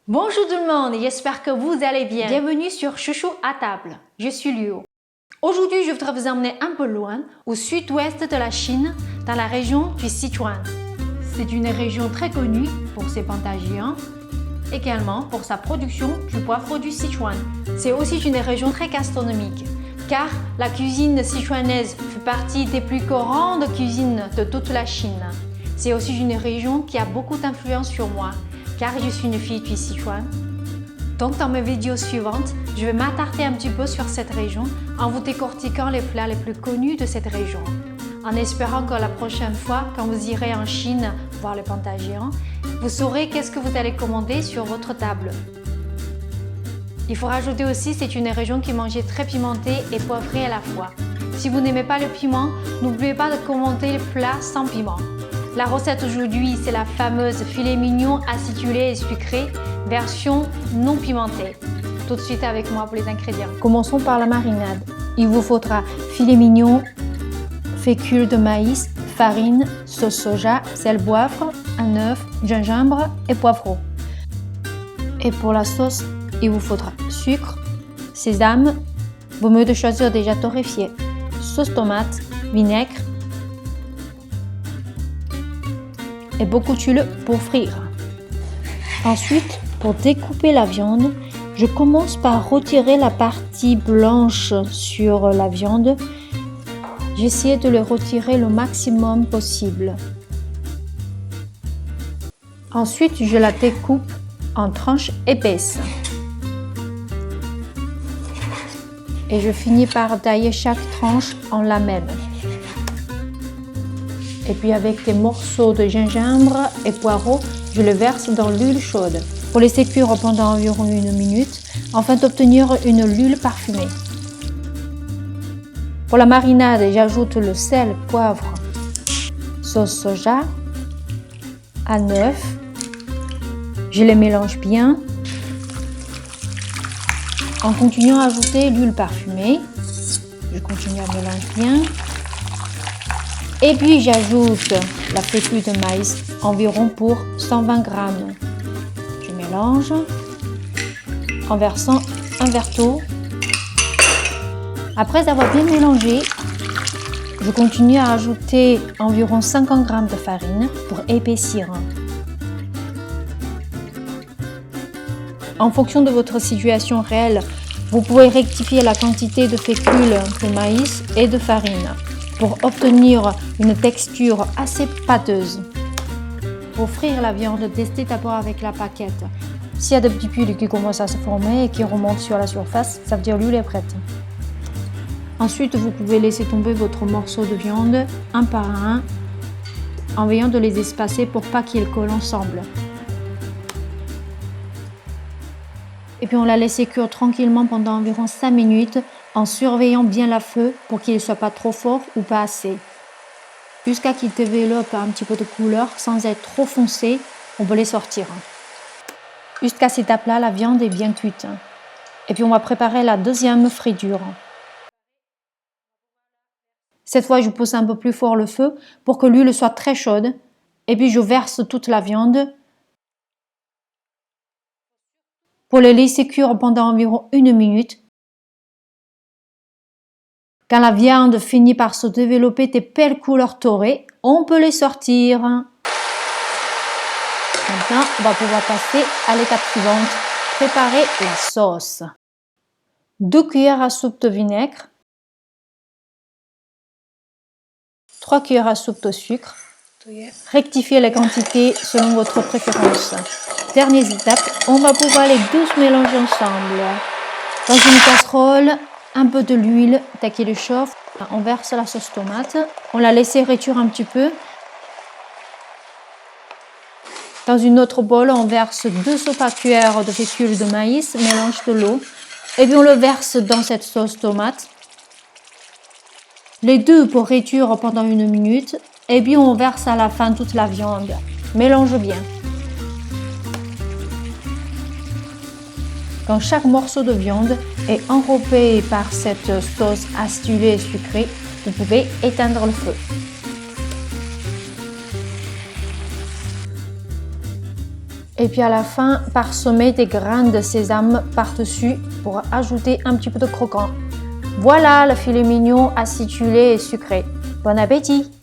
Bonjour tout le monde, j'espère que vous allez bien. Bienvenue sur Chouchou à table. Je suis Liu. Aujourd'hui, je voudrais vous emmener un peu loin, au sud-ouest de la Chine, dans la région du Sichuan. C'est une région très connue pour ses pantas géants, également pour sa production du poivre du Sichuan. C'est aussi une région très gastronomique, car la cuisine sichuanaise fait partie des plus grandes cuisines de toute la Chine. C'est aussi une région qui a beaucoup d'influence sur moi, car je suis une fille du Sichuan. Donc dans mes vidéos suivantes, je vais m'attarder un petit peu sur cette région en vous décortiquant les plats les plus connus de cette région. En espérant que la prochaine fois, quand vous irez en Chine voir les pantas géants, vous saurez qu'est-ce que vous allez commander sur votre table. Il faut rajouter aussi, c'est une région qui mange très pimenté et poivré à la fois. Si vous n'aimez pas le piment, n'oubliez pas de commander les plats sans piment. La recette aujourd'hui, c'est la fameuse filet mignon acidulé et sucré, version non pimentée. Tout de suite avec moi pour les ingrédients. Commençons par la marinade. Il vous faudra filet mignon, fécule de maïs, farine, sauce soja, sel, poivre, un œuf, gingembre et poivreau. Et pour la sauce, il vous faudra sucre, sésame, vaut mieux de choisir déjà torréfié, sauce tomate, vinaigre, et beaucoup d'huile pour frire. Ensuite, pour découper la viande, je commence par retirer la partie blanche sur la viande. J'essaie de le retirer le maximum possible. Ensuite, je la découpe en tranches épaisses. Et je finis par tailler chaque tranche en lamelles. Et puis avec des morceaux de gingembre et poireaux, je le verse dans l'huile chaude pour laisser cuire pendant environ 1 minute afin d'obtenir une huile parfumée. Pour la marinade, j'ajoute le sel, poivre, sauce soja, un œuf. Je les mélange bien en continuant à ajouter l'huile parfumée. Je continue à mélanger bien. Et puis j'ajoute la fécule de maïs, environ pour 120 grammes. Je mélange en versant un verre d'eau. Après avoir bien mélangé, je continue à ajouter environ 50 grammes de farine pour épaissir. En fonction de votre situation réelle, vous pouvez rectifier la quantité de fécule de maïs et de farine pour obtenir une texture assez pâteuse. Pour frire la viande, testez d'abord avec la paquette. S'il y a des petits bulles qui commencent à se former et qui remontent sur la surface, ça veut dire l'huile est prête. Ensuite, vous pouvez laisser tomber votre morceau de viande un par un en veillant de les espacer pour pas qu'ils collent ensemble. Et puis on la laisse cuire tranquillement pendant environ 5 minutes en surveillant bien le feu pour qu'il ne soit pas trop fort ou pas assez. Jusqu'à qu'il développe un petit peu de couleur sans être trop foncé, on peut les sortir. Jusqu'à cette étape-là, la viande est bien cuite. Et puis on va préparer la deuxième friture. Cette fois, je pousse un peu plus fort le feu pour que l'huile soit très chaude. Et puis je verse toute la viande pour les laisser cuire pendant environ 1 minute. Quand la viande finit par se développer des belles couleurs dorées, on peut les sortir. Maintenant, on va pouvoir passer à l'étape suivante, préparer la sauce. 2 cuillères à soupe de vinaigre, 3 cuillères à soupe de sucre. Rectifiez les quantités selon votre préférence. Dernière étape, on va pouvoir les tous mélanger ensemble. Dans une casserole, un peu de l'huile, dès qu'il chauffe, on verse la sauce tomate. On la laisse réduire un petit peu. Dans une autre bol, on verse 2 soupes à cuillère de fécule de maïs, mélange de l'eau. Et puis on le verse dans cette sauce tomate. Les deux pour réduire pendant 1 minute. Et puis on verse à la fin toute la viande. Mélange bien. Quand chaque morceau de viande est enrobé par cette sauce acidulée et sucrée, vous pouvez éteindre le feu. Et puis à la fin, parsemer des graines de sésame par-dessus pour ajouter un petit peu de croquant. Voilà le filet mignon acidulé et sucré. Bon appétit!